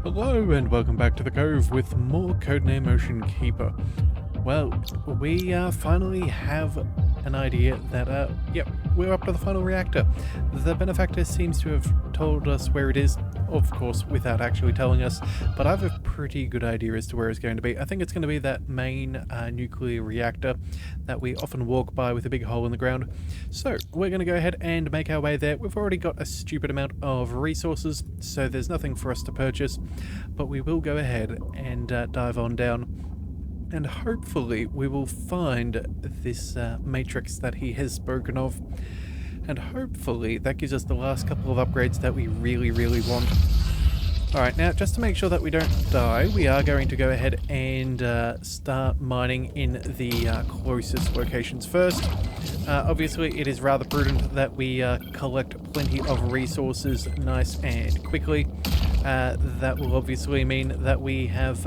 Hello and welcome back to the Cove with more Codename Ocean Keeper. Well, we finally have an idea that, yep, we're up to the final reactor. The benefactor seems to have told us where it is, of course, without actually telling us, but I have a pretty good idea as to where it's going to be. I think it's going to be that main nuclear reactor that we often walk by with a big hole in the ground. So, we're going to go ahead and make our way there. We've already got a stupid amount of resources, so there's nothing for us to purchase, but we will go ahead and dive on down. And hopefully we will find this matrix that he has spoken of. And hopefully that gives us the last couple of upgrades that we really want. Alright, now just to make sure that we don't die, we are going to go ahead and start mining in the closest locations first. Obviously it is rather prudent that we collect plenty of resources nice and quickly. That will obviously mean that we have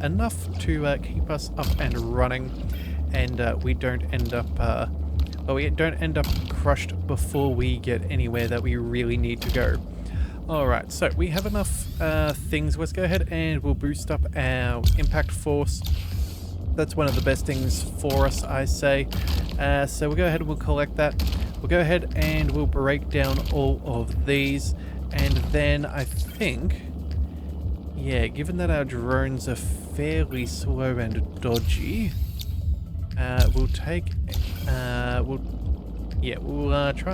enough to keep us up and running, and we don't end up crushed before we get anywhere that we really need to go. Alright, so we have enough things. Let's go ahead and we'll boost up our impact force. That's one of the best things for us, I say. So we'll go ahead and we'll collect that. We'll go ahead and we'll break down all of these. And then I think, yeah, given that our drones are fairly slow and dodgy, we'll try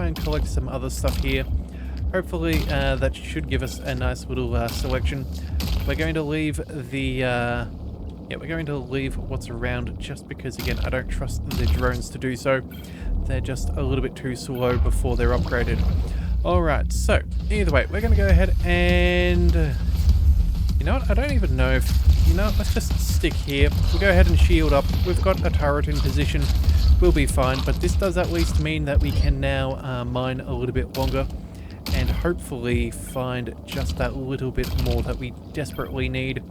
and collect some other stuff here. Hopefully that should give us a nice little selection. We're going to leave the we're going to leave what's around just because, again, I don't trust the drones to do so. They're just a little bit too slow before they're upgraded. Alright, so either way, we're going to go ahead and you know what, I don't even know if, let's just stick here. We'll go ahead and shield up. We've got a turret in position. We'll be fine, but this does at least mean that we can now mine a little bit longer and hopefully find just that little bit more that we desperately need.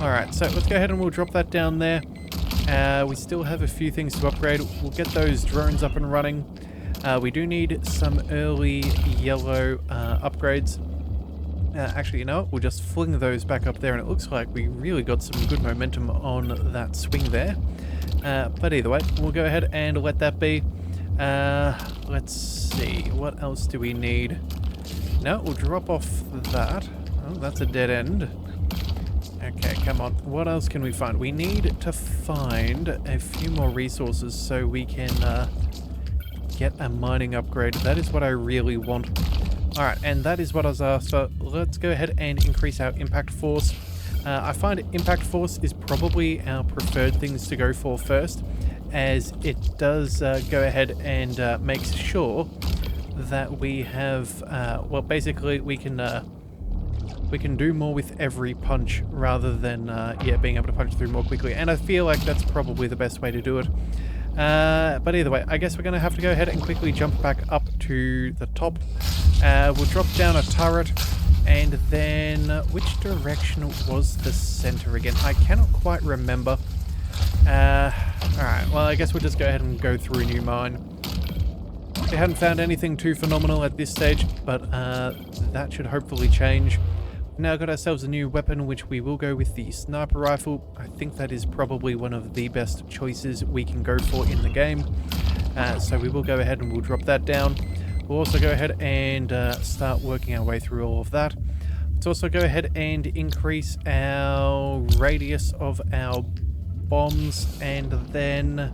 Alright, so let's go ahead and we'll drop that down there. We still have a few things to upgrade. We'll get those drones up and running. We do need some early yellow upgrades. Actually, you know what? We'll just fling those back up there, and it looks like we really got some good momentum on that swing there. But either way, we'll go ahead and let that be. Let's see. What else do we need? No, we'll drop off that. Oh, that's a dead end. Okay, come on. What else can we find? We need to find a few more resources so we can get a mining upgrade. That is what I really want. Alright, and that is what I was after. Let's go ahead and increase our impact force. I find impact force is probably our preferred things to go for first, as it does go ahead and makes sure that we have, well, basically we can do more with every punch rather than, being able to punch through more quickly. And I feel like that's probably the best way to do it. But either way, I guess we're going to have to go ahead and quickly jump back up to the top. We'll drop down a turret, and then which direction was the center again? I cannot quite remember. Alright, well, I guess we'll just go ahead and go through a new mine. We haven't found anything too phenomenal at this stage, but that should hopefully change. We've now got ourselves a new weapon, which we will go with the sniper rifle. I think that is probably one of the best choices we can go for in the game. So we will go ahead and we'll drop that down. We'll also go ahead and start working our way through all of that. Let's also go ahead and increase our radius of our bombs, and then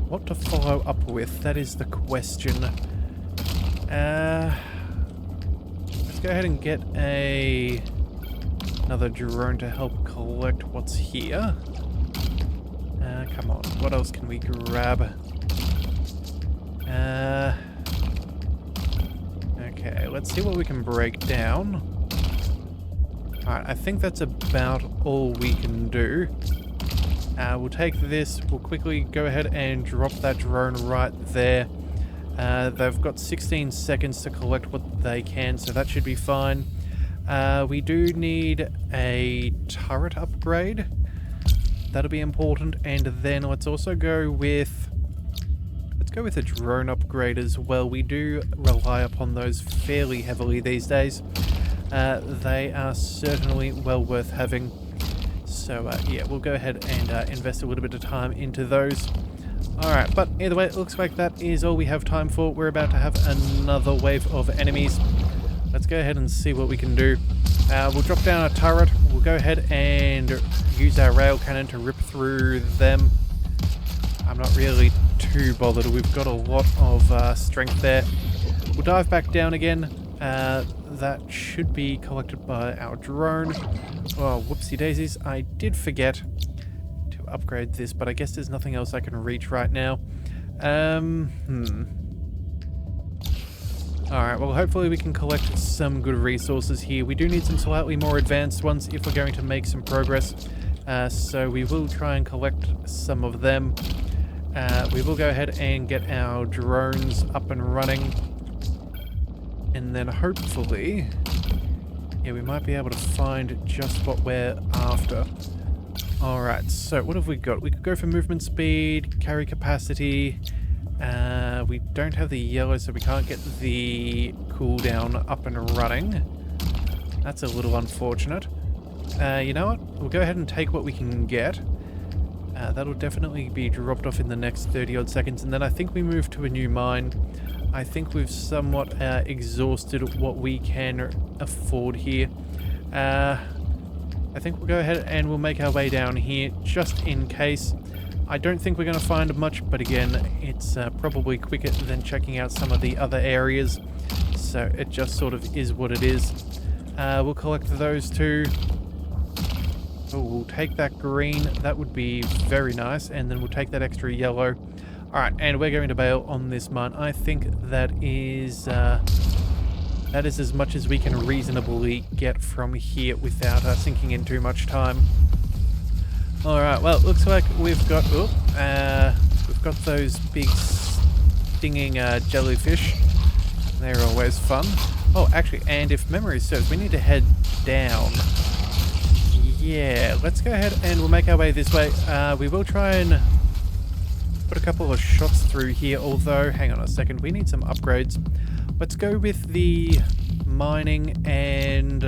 what to follow up with? That is the question. Let's go ahead and get another drone to help collect what's here. Come on, what else can we grab? Okay, let's see what we can break down. Alright, I think that's about all we can do. We'll take this, we'll quickly go ahead and drop that drone right there. They've got 16 seconds to collect what they can, so that should be fine. We do need a turret upgrade. That'll be important. And then let's also go with a drone upgrade as well. We do rely upon those fairly heavily these days. they are certainly well worth having. So yeah, we'll go ahead and invest a little bit of time into those. Alright, but either way, it looks like that is all we have time for. We're about to have another wave of enemies. Let's go ahead and see what we can do. We'll drop down a turret. We'll go ahead and use our rail cannon to rip through them. I'm not really too bothered. We've got a lot of strength there. We'll dive back down again. That should be collected by our drone. Oh, whoopsie daisies. I did forget to upgrade this, but I guess there's nothing else I can reach right now. Alright, well hopefully we can collect some good resources here. We do need some slightly more advanced ones if we're going to make some progress. So we will try and collect some of them. We will go ahead and get our drones up and running. And then hopefully, yeah, we might be able to find just what we're after. Alright, so what have we got? We could go for movement speed, carry capacity. We don't have the yellow, so we can't get the cooldown up and running. That's a little unfortunate. You know what? We'll go ahead and take what we can get. That'll definitely be dropped off in the next 30 odd seconds, and then I think we move to a new mine. I think we've somewhat exhausted what we can afford here. I think we'll go ahead and we'll make our way down here just in case. I don't think we're going to find much, but again, it's probably quicker than checking out some of the other areas. So it just sort of is what it is. We'll collect those two. Oh, we'll take that green. That would be very nice. And then we'll take that extra yellow. Alright, and we're going to bail on this mine. I think that is as much as we can reasonably get from here without sinking in too much time. Alright, well, it looks like we've got those big stinging jellyfish. They're always fun. Oh, actually, and if memory serves, we need to head down. Yeah, let's go ahead and we'll make our way this way. We will try and put a couple of shots through here, although, hang on a second, we need some upgrades. Let's go with the mining and...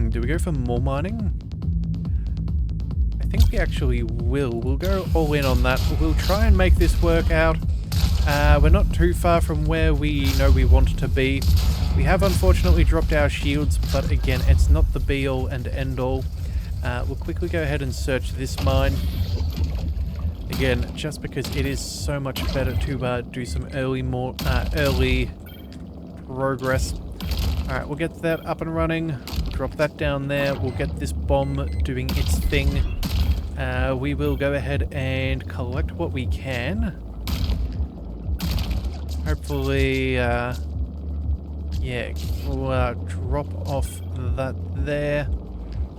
do we go for more mining? I think we actually will. We'll go all in on that. We'll try and make this work out. We're not too far from where we know we want to be. We have unfortunately dropped our shields, but again, it's not the be-all and end-all. We'll quickly go ahead and search this mine. Again, just because it is so much better to do some early progress. Alright, we'll get that up and running. We'll drop that down there. We'll get this bomb doing its thing. We will go ahead and collect what we can. Hopefully, yeah, we'll drop off that there.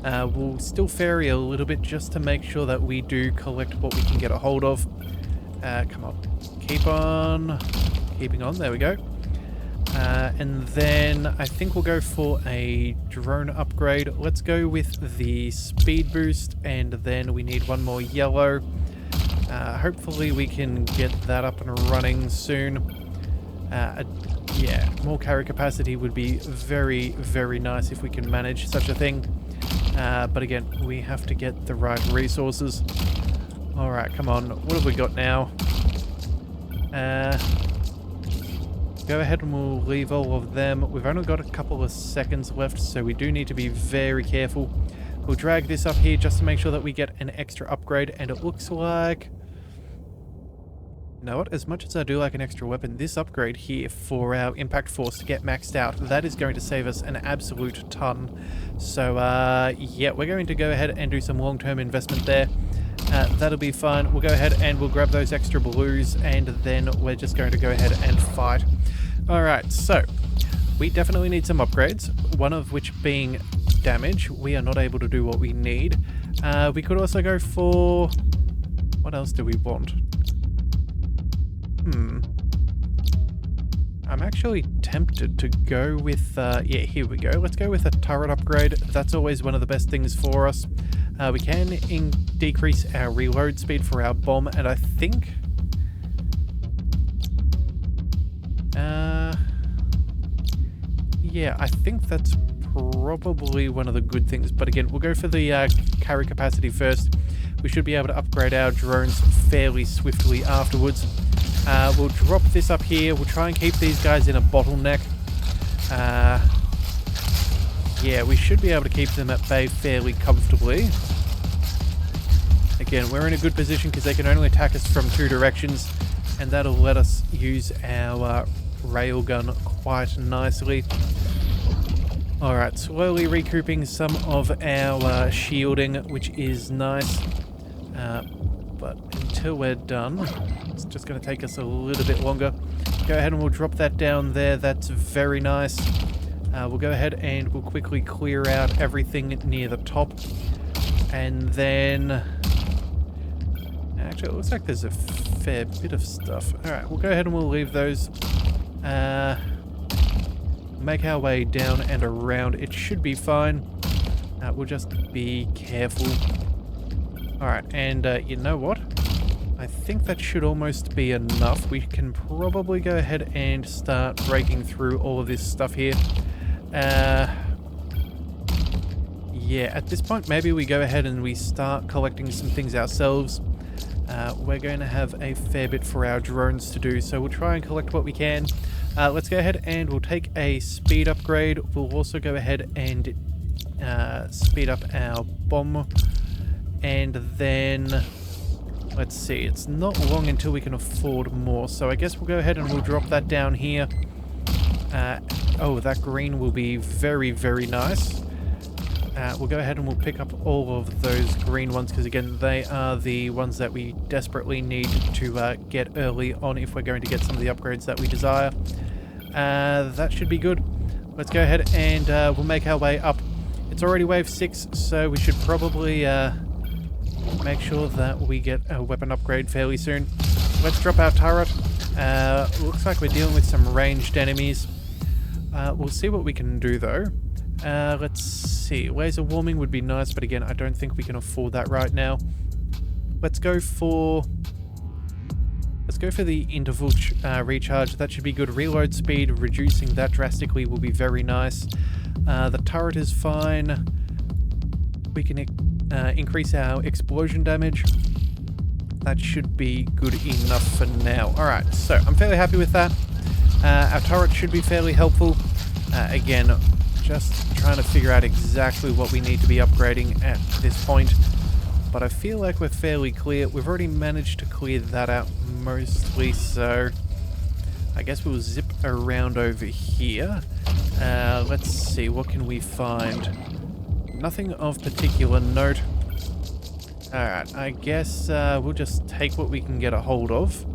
We'll still ferry a little bit just to make sure that we do collect what we can get a hold of. Come on. Keep on. Keeping on. There we go. And then I think we'll go for a drone upgrade. Let's go with the speed boost, and then we need one more yellow. Hopefully we can get that up and running soon. Yeah, more carry capacity would be very, very nice if we can manage such a thing. But again, we have to get the right resources. Alright, come on. What have we got now? Go ahead and we'll leave all of them. We've only got a couple of seconds left, so we do need to be very careful. We'll drag this up here just to make sure that we get an extra upgrade, and it looks like... You know what? As much as I do like an extra weapon, this upgrade here for our impact force to get maxed out, that is going to save us an absolute ton. So, yeah, we're going to go ahead and do some long-term investment there. That'll be fun. We'll go ahead and we'll grab those extra blues, and then we're just going to go ahead and fight. Alright, so we definitely need some upgrades, one of which being damage. We are not able to do what we need. We could also go for... What else do we want? I'm actually tempted to go with, yeah, here we go. Let's go with a turret upgrade. That's always one of the best things for us. We can decrease our reload speed for our bomb, and I think... Yeah, I think that's probably one of the good things. But again, we'll go for the carry capacity first. We should be able to upgrade our drones fairly swiftly afterwards. We'll drop this up here. We'll try and keep these guys in a bottleneck. Yeah, we should be able to keep them at bay fairly comfortably. Again, we're in a good position because they can only attack us from 2 directions, and that'll let us use our railgun quite nicely. Alright, slowly recouping some of our shielding, which is nice. But until we're done, it's just going to take us a little bit longer. Go ahead and we'll drop that down there. That's very nice. We'll go ahead and we'll quickly clear out everything near the top. And then... Actually, it looks like there's a fair bit of stuff. Alright, we'll go ahead and we'll leave those. Make our way down and around. It should be fine. We'll just be careful. Alright, and you know what? I think that should almost be enough. We can probably go ahead and start breaking through all of this stuff here. Yeah, at this point, maybe we go ahead and we start collecting some things ourselves. We're going to have a fair bit for our drones to do, so we'll try and collect what we can. Let's go ahead and we'll take a speed upgrade. We'll also go ahead and speed up our bomb. And then, let's see, it's not long until we can afford more. So I guess we'll go ahead and we'll drop that down here. Oh, that green will be very, very nice. We'll go ahead and we'll pick up all of those green ones because, again, they are the ones that we desperately need to get early on if we're going to get some of the upgrades that we desire. That should be good. Let's go ahead and we'll make our way up. It's already wave 6, so we should probably make sure that we get a weapon upgrade fairly soon. Let's drop our turret. Looks like we're dealing with some ranged enemies. We'll see what we can do, though. Let's see. Laser warming would be nice, but again, I don't think we can afford that right now. Let's go for the interval recharge. That should be good. Reload speed, reducing that drastically will be very nice. The turret is fine. We can increase our explosion damage. That should be good enough for now. Alright, so I'm fairly happy with that. Our turret should be fairly helpful. Again, just trying to figure out exactly what we need to be upgrading at this point. But I feel like we're fairly clear. We've already managed to clear that out mostly, so I guess we'll zip around over here. Let's see, what can we find? Nothing of particular note. Alright, I guess we'll just take what we can get a hold of.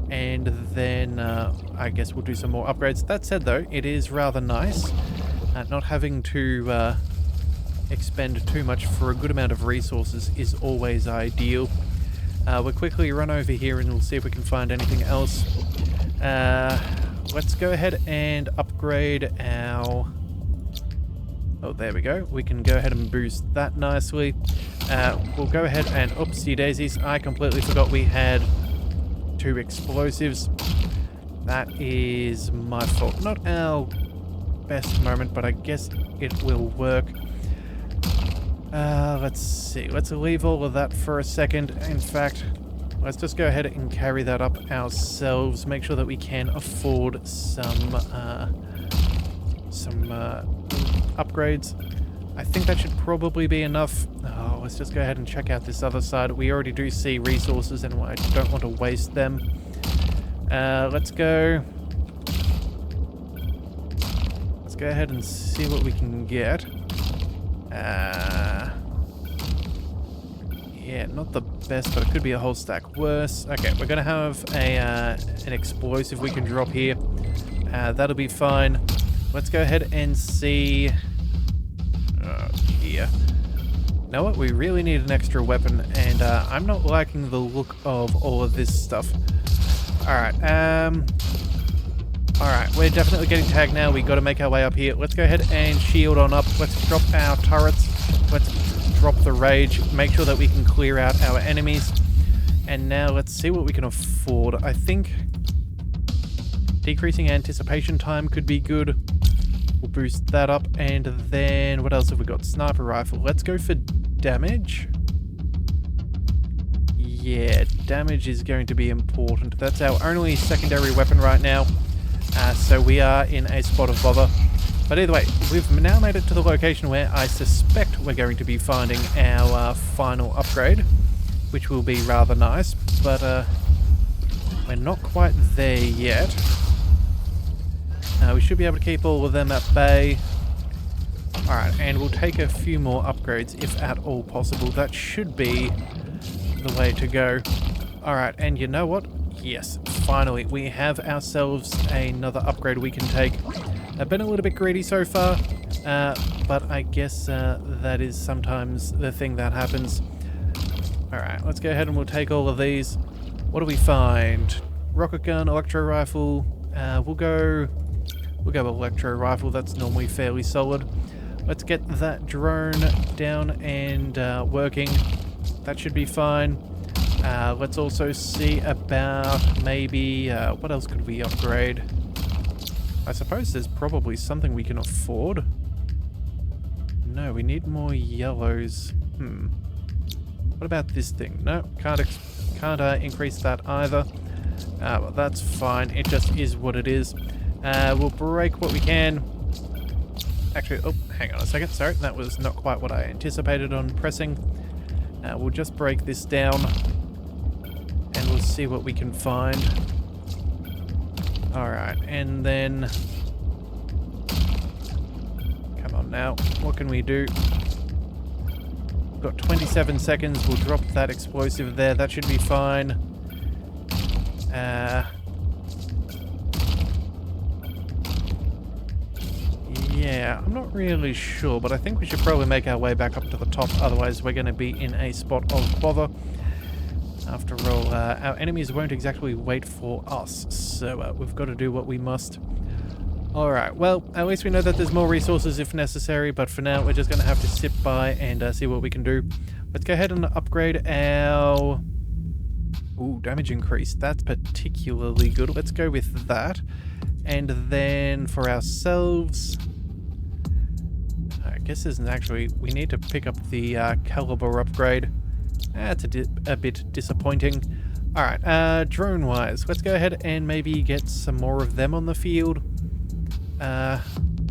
And then I guess we'll do some more upgrades. That said, though, it is rather nice not having to expend too much for a good amount of resources is always ideal. We'll quickly run over here and we'll see if we can find anything else. Let's go ahead and upgrade our... Oh, there we go. We can go ahead and boost that nicely. We'll go ahead and... Oopsie daisies, I completely forgot we had 2 explosives. That is my fault. Not our best moment, but I guess it will work. Let's see. Let's leave all of that for a second. In fact, let's just go ahead and carry that up ourselves. Make sure that we can afford some upgrades. I think that should probably be enough. Oh, let's just go ahead and check out this other side. We already do see resources and I don't want to waste them. Let's go. Let's go ahead and see what we can get. Yeah, not the best, but it could be a whole stack worse. Okay, we're gonna have an explosive we can drop here. That'll be fine. Let's go ahead and see. Oh, dear. You know what? We really need an extra weapon, and I'm not liking the look of all of this stuff. Alright, alright, we're definitely getting tagged now. We got to make our way up here. Let's go ahead and shield on up. Let's drop our turrets. Let's drop the rage. Make sure that we can clear out our enemies. And now let's see what we can afford. I think decreasing anticipation time could be good. We'll boost that up, and then what else have we got? Sniper rifle. Let's go for damage. Yeah, damage is going to be important. That's our only secondary weapon right now. So we are in a spot of bother. But either way, we've now made it to the location where I suspect we're going to be finding our final upgrade, which will be rather nice, but we're not quite there yet. We should be able to keep all of them at bay. Alright, and we'll take a few more upgrades if at all possible. That should be the way to go. Alright, and you know what? Yes, finally, we have ourselves another upgrade we can take. I've been a little bit greedy so far, but I guess that is sometimes the thing that happens. Alright, let's go ahead and we'll take all of these. What do we find? Rocket gun, electro rifle. We'll go electro rifle. That's normally fairly solid. Let's get that drone down and working. That should be fine. Let's also see about maybe what else could we upgrade? I suppose there's probably something we can afford. No, we need more yellows. What about this thing? No, can't increase that either. Well, that's fine. It just is what it is. We'll break what we can. Actually, oh, hang on a second. Sorry, that was not quite what I anticipated on pressing. We'll just break this down, and we'll see what we can find. Alright, and then... Come on now. What can we do? We've got 27 seconds. We'll drop that explosive there. That should be fine. Yeah, I'm not really sure, but I think we should probably make our way back up to the top. Otherwise, we're going to be in a spot of bother. After all, our enemies won't exactly wait for us, so we've got to do what we must. Alright, well, at least we know that there's more resources if necessary, but for now we're just going to have to sit by and see what we can do. Let's go ahead and upgrade our... Ooh, damage increase. That's particularly good. Let's go with that. And then for ourselves... I guess this isn't actually... We need to pick up the caliber upgrade. That's a bit disappointing. Alright, drone-wise, let's go ahead and maybe get some more of them on the field. I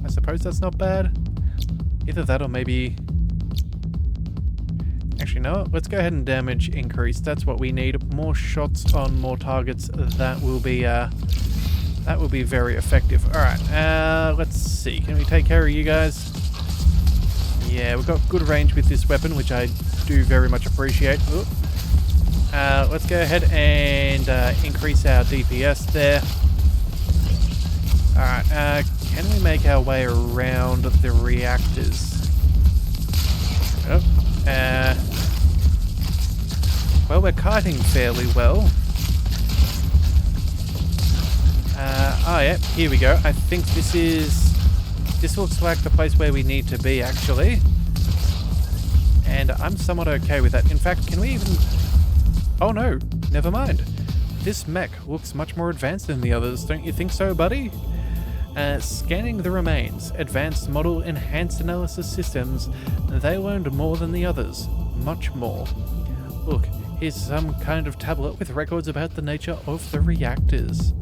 suppose that's not bad. Either that or maybe... Actually, no, let's go ahead and damage increase. That's what we need. More shots on more targets. That will be very effective. Alright, let's see. Can we take care of you guys? Yeah, we've got good range with this weapon, which I do very much appreciate. Let's go ahead and increase our DPS there. Alright, can we make our way around the reactors? Oh, well, we're kiting fairly well. Oh yeah, here we go. I think this looks like the place where we need to be, actually. And I'm somewhat okay with that. In fact, can we even... Oh no, never mind. This mech looks much more advanced than the others, don't you think so, buddy? Scanning the remains, advanced model enhanced analysis systems, they learned more than the others. Much more. Look, here's some kind of tablet with records about the nature of the reactors.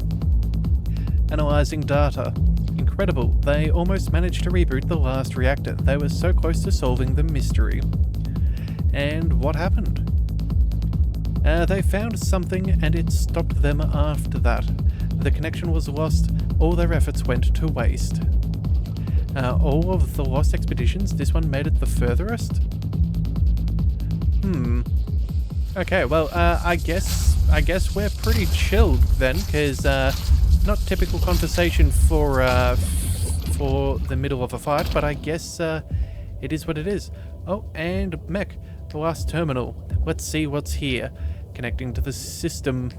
Analyzing data. Incredible, they almost managed to reboot the last reactor. They were so close to solving the mystery. And what happened? They found something and it stopped them after that. The connection was lost, all their efforts went to waste. All of the lost expeditions, this one made it the furthest? Okay, well, I guess we're pretty chilled then, because not typical conversation for the middle of a fight, but I guess it is what it is. Oh, and Mech, the last terminal. Let's see what's here. Connecting to the system.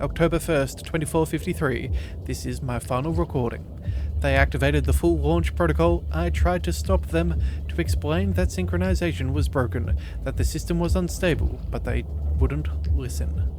October 1st, 2453. This is my final recording. They activated the full launch protocol. I tried to stop them, to explain that synchronization was broken, that the system was unstable, but they wouldn't listen.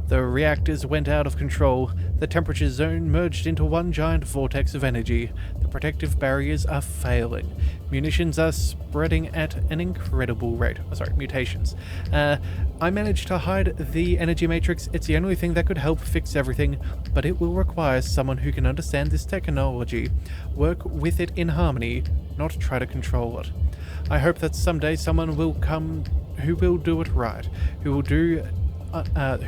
The reactors went out of control. The temperature zone merged into one giant vortex of energy. The protective barriers are failing. Munitions are spreading at an incredible rate. Oh, sorry, mutations. I managed to hide the energy matrix. It's the only thing that could help fix everything, but it will require someone who can understand this technology, work with it in harmony, not try to control it. I hope that someday someone will come who will do it right, who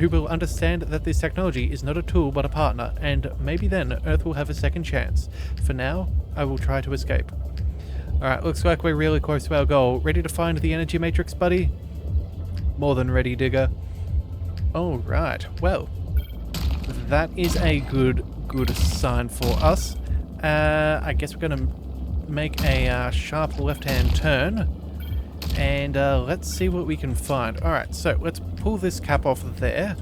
will understand that this technology is not a tool but a partner, and maybe then Earth will have a second chance. For now, I will try to escape. Alright, looks like we're really close to our goal. Ready to find the energy matrix, buddy? More than ready, digger. Alright, well, that is a good sign for us. I guess we're going to make a sharp left-hand turn, and let's see what we can find. Alright, so let's pull this cap off there.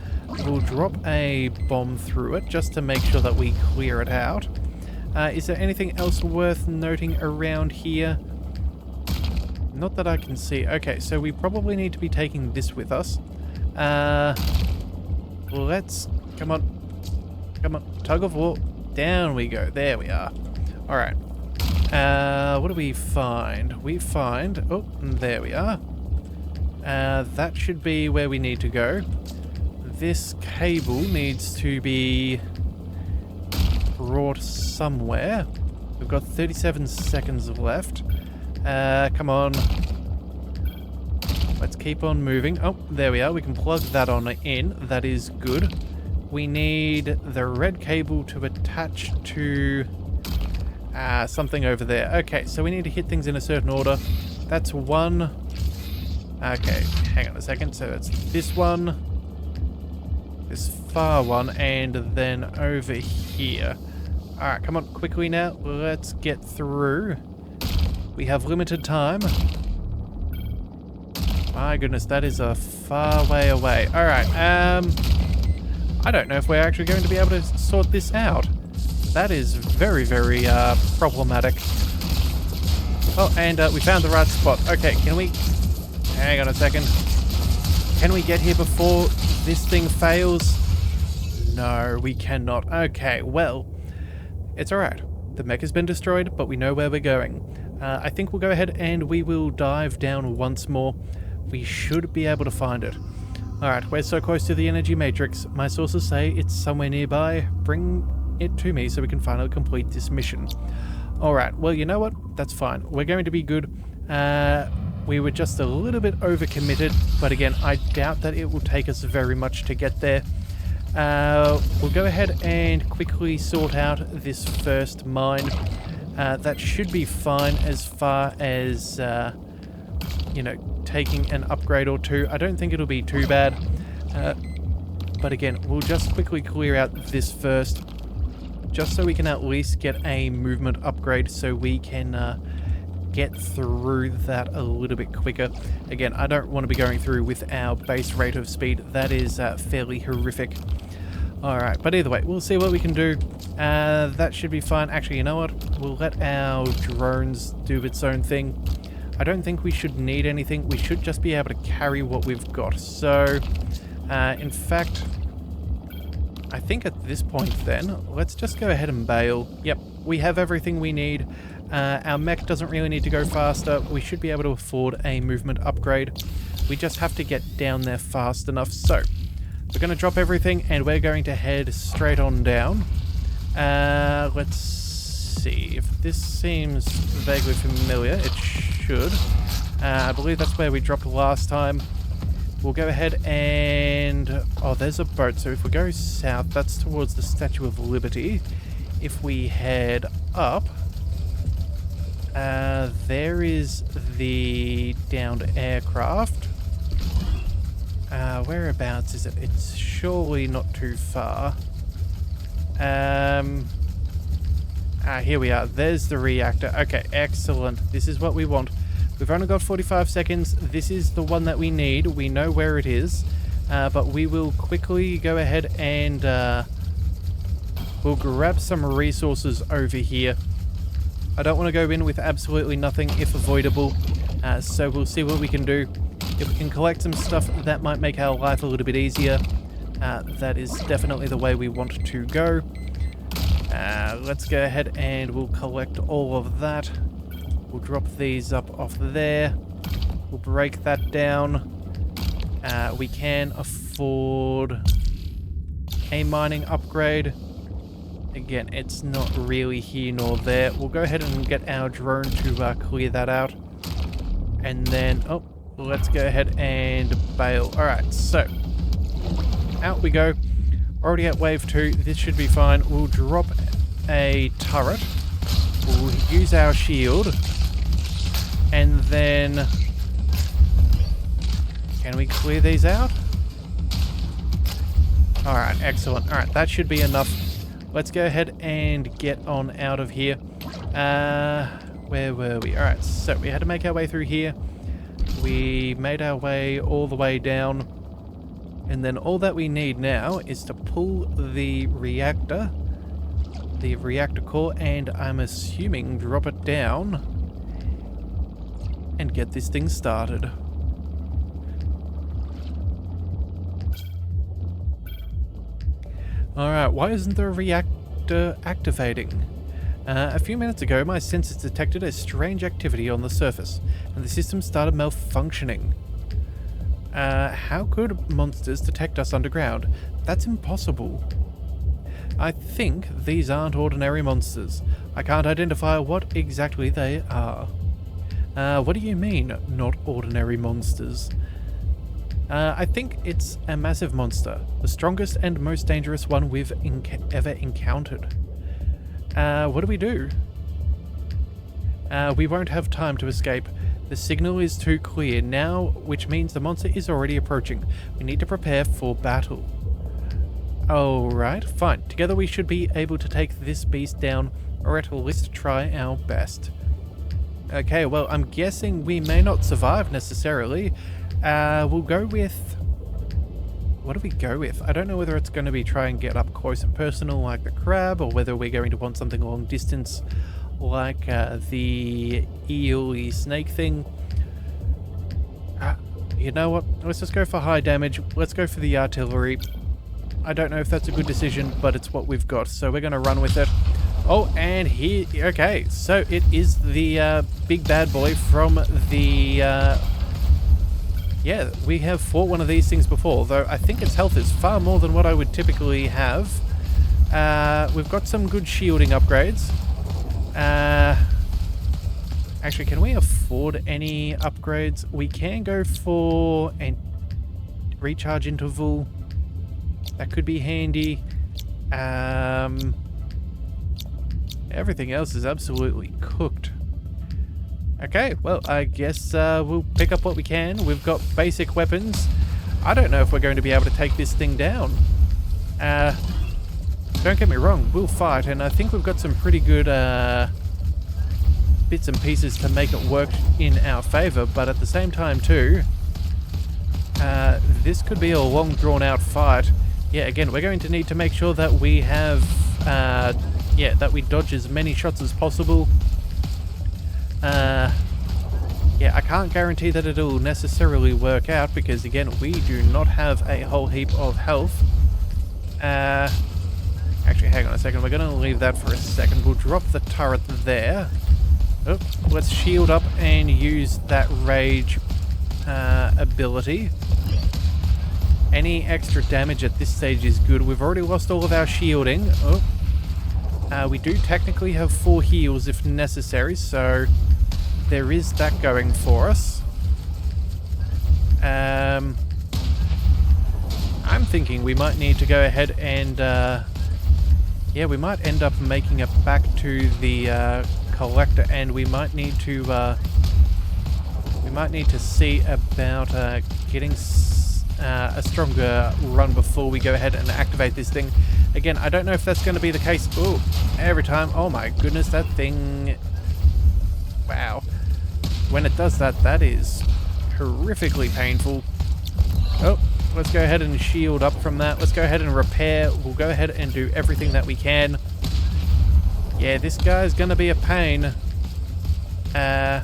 We'll drop a bomb through it just to make sure that we clear it out. Is there anything else worth noting around here? Not that I can see. Okay, so we probably need to be taking this with us. Let's... Come on. Tug of war. Down we go. There we are. Alright. What do we find? We find... Oh, there we are. That should be where we need to go. This cable needs to be brought somewhere. We've got 37 seconds left. Come on. Let's keep on moving. Oh, there we are. We can plug that on in. That is good. We need the red cable to attach to something over there. Okay, so we need to hit things in a certain order. That's one. Okay, hang on a second. So it's this one, this far one, and then over here. Alright, come on, quickly now. Let's get through. We have limited time. My goodness, that is a far way away. Alright, I don't know if we're actually going to be able to sort this out. That is very, very problematic. Oh, and we found the right spot. Okay, can we... Hang on a second. Can we get here before this thing fails? No, we cannot. Okay, well, it's alright. The mech has been destroyed, but we know where we're going. I think we'll go ahead and we will dive down once more. We should be able to find it. Alright, we're so close to the energy matrix. My sources say it's somewhere nearby. Bring it to me so we can finally complete this mission. Alright, well, you know what? That's fine. We're going to be good. We were just a little bit overcommitted, but again, I doubt that it will take us very much to get there. We'll go ahead and quickly sort out this first mine. That should be fine as far as, you know, taking an upgrade or two. I don't think it'll be too bad. But again, we'll just quickly clear out this first, just so we can at least get a movement upgrade so we can get through that a little bit quicker. Again, I don't want to be going through with our base rate of speed. That is fairly horrific. Alright, but either way, we'll see what we can do. That should be fine. Actually, you know what? We'll let our drones do its own thing. I don't think we should need anything. We should just be able to carry what we've got. So, in fact, I think at this point then, let's just go ahead and bail. Yep, we have everything we need. Our mech doesn't really need to go faster. We should be able to afford a movement upgrade. We just have to get down there fast enough. So, we're going to drop everything and we're going to head straight on down. Let's see if this seems vaguely familiar. It should. I believe that's where we dropped last time. We'll go ahead and... Oh, there's a boat. So if we go south, that's towards the Statue of Liberty. If we head up, there is the downed aircraft. Whereabouts is it? It's surely not too far. Here we are. There's the reactor. Okay, excellent. This is what we want. We've only got 45 seconds. This is the one that we need. We know where it is. But we will quickly go ahead and we'll grab some resources over here. I don't want to go in with absolutely nothing if avoidable. So we'll see what we can do. If we can collect some stuff, that might make our life a little bit easier. That is definitely the way we want to go. Let's go ahead and we'll collect all of that. We'll drop these up off there. We'll break that down. We can afford a mining upgrade. Again, it's not really here nor there. We'll go ahead and get our drone to clear that out. And then, oh, let's go ahead and bail. Alright, so out we go. Already at wave 2. This should be fine. We'll drop a turret. We'll use our shield. And then... can we clear these out? Alright, excellent. Alright, that should be enough. Let's go ahead and get on out of here. Where were we? Alright, so we had to make our way through here. We made our way all the way down. And then all that we need now is to pull the reactor core, and I'm assuming drop it down and get this thing started. Alright, why isn't the reactor activating? A few minutes ago, my sensors detected a strange activity on the surface, and the system started malfunctioning. How could monsters detect us underground? That's impossible. I think these aren't ordinary monsters. I can't identify what exactly they are. What do you mean, not ordinary monsters? I think it's a massive monster, the strongest and most dangerous one we've ever encountered. What do we do? We won't have time to escape. The signal is too clear now, which means the monster is already approaching. We need to prepare for battle. Alright, fine. Together we should be able to take this beast down, or at least try our best. Okay, well, I'm guessing we may not survive necessarily. We'll go with... what do we go with? I don't know whether it's going to be try and get up close and personal like the crab, or whether we're going to want something long distance like the eel-y snake thing. You know what? Let's just go for high damage. Let's go for the artillery. I don't know if that's a good decision, but it's what we've got, so we're going to run with it. Oh, and here... okay, so it is the big bad boy from the... yeah, we have fought one of these things before, though I think its health is far more than what I would typically have. We've got some good shielding upgrades. Actually, can we afford any upgrades? We can go for a recharge interval. That could be handy. Everything else is absolutely cooked. Okay, well, I guess we'll pick up what we can. We've got basic weapons. I don't know if we're going to be able to take this thing down. Don't get me wrong, we'll fight, and I think we've got some pretty good bits and pieces to make it work in our favor, but at the same time too, this could be a long drawn-out fight. Yeah, again, we're going to need to make sure that we have, yeah, that we dodge as many shots as possible. Yeah, I can't guarantee that it'll necessarily work out because, again, we do not have a whole heap of health. Actually, hang on a second. We're going to leave that for a second. We'll drop the turret there. Oh, let's shield up and use that rage ability. Any extra damage at this stage is good. We've already lost all of our shielding. Oh. We do technically have 4 heals if necessary, so there is that going for us. I'm thinking we might need to go ahead and yeah, we might end up making it back to the collector, and we might need to see about getting a stronger run before we go ahead and activate this thing. Again, I don't know if that's going to be the case. Oh, every time. Oh my goodness, that thing. Wow. When it does that, that is horrifically painful. Oh, let's go ahead and shield up from that. Let's go ahead and repair. We'll go ahead and do everything that we can. Yeah, this guy's going to be a pain. Yeah,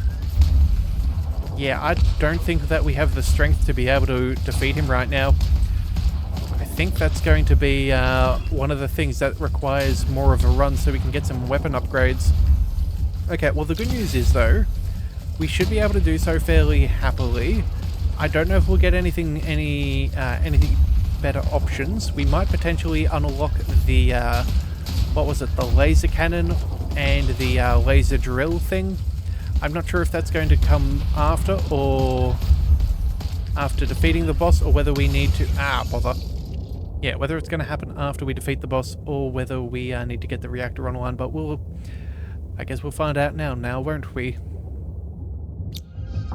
I don't think that we have the strength to be able to defeat him right now. I think that's going to be one of the things that requires more of a run so we can get some weapon upgrades. Okay, well the good news is though, we should be able to do so fairly happily. I don't know if we'll get anything better options. We might potentially unlock the, what was it, the laser cannon and the laser drill thing. I'm not sure if that's going to come after or after defeating the boss, or whether we need to... bother. Yeah, whether it's going to happen after we defeat the boss or whether we need to get the reactor online, but I guess we'll find out now, won't we?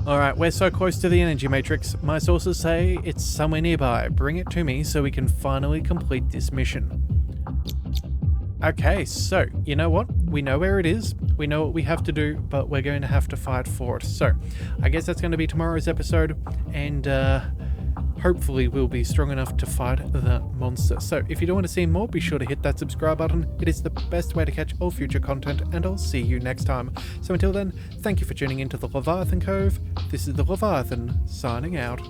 Alright, we're so close to the energy matrix. My sources say it's somewhere nearby. Bring it to me so we can finally complete this mission. Okay, so, you know what? We know where it is. We know what we have to do, but we're going to have to fight for it. So, I guess that's going to be tomorrow's episode, and hopefully we'll be strong enough to fight that monster. So, if you do want to see more, be sure to hit that subscribe button. It is the best way to catch all future content, and I'll see you next time. So until then, thank you for tuning into the Leviathan Cove. This is the Leviathan, signing out.